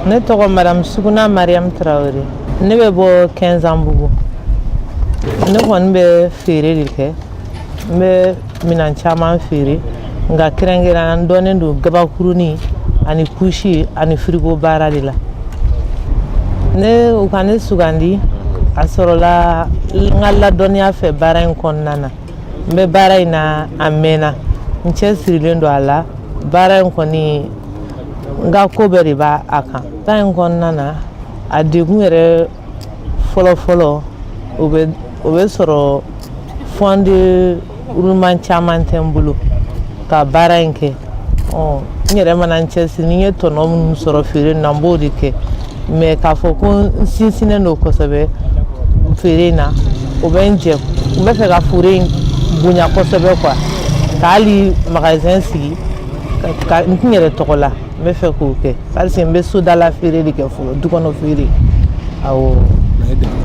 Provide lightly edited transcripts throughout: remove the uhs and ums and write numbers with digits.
Ne tɔgɔ Madame Suguna Mariam Traoré. Ne bɛ bɔ 15 ans Bugu. Ne kɔni bɛ feere de kɛ. N bɛ minan caman feere. Nka kɛrɛnkɛrɛnnen n dɔnnen don gabakurunin ani couche ani frigo baara de la. U ka ne sugandi a sɔrɔla n ka ladɔnniya fɛ baara in kɔnɔna na. N bɛ baara in na a mɛnna. N cɛsirilen don a la. Baara in kɔni n ka ko bɛɛ de b'a kan. Baara in kɔnɔna na a degun yɛrɛ fɔlɔ-fɔlɔ o bɛ sɔrɔ fond de roulement caman tɛ n bolo ka baara in kɛ. N yɛrɛ mana n cɛsiri ni n ye tɔnɔ minnu sɔrɔ feere in na n b'o de kɛ. Mais k'a fɔ ko n sinsinnen don kosɛbɛ feere in na o bɛ n jɛ. N bɛ fɛ ka feere in bonya kosɛbɛ quoi. Ka hali magasin sigi n tɛ n yɛrɛ tɔgɔ la. N bɛ fɛ k'o kɛ parce que n bɛ sodala feere de kɛ fɔlɔ dukɔnɔ feere. Awɔ.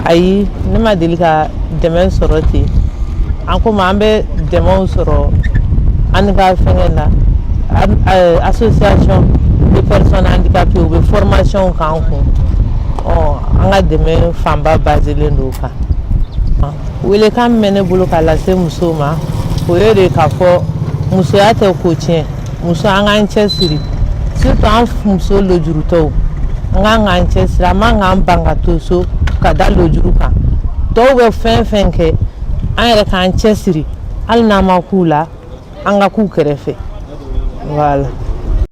Ayi ne ma deli ka dɛmɛ sɔrɔ ten. An komi an bɛ dɛmɛw sɔrɔ an ka fɛngɛ na association de personnes handicapées u bɛ formation k'an kun. An ka dɛmɛ fanba baselen don o kan. Welekan min bɛ ne bolo k'a lase musow ma o ye de k'a fɔ musoya tɛ ko tiɲɛ. Muso an k'an cɛsiri surtout an muso lojurutɔw an k'an k'an cɛsiri an man k'an ban ka to so ka da lojuru kan. Dɔw bɛ fɛn fɛn kɛ an yɛrɛ k'an cɛsiri hali n'an ma k'u la an ka k'u kɛrɛfɛ. Voilà.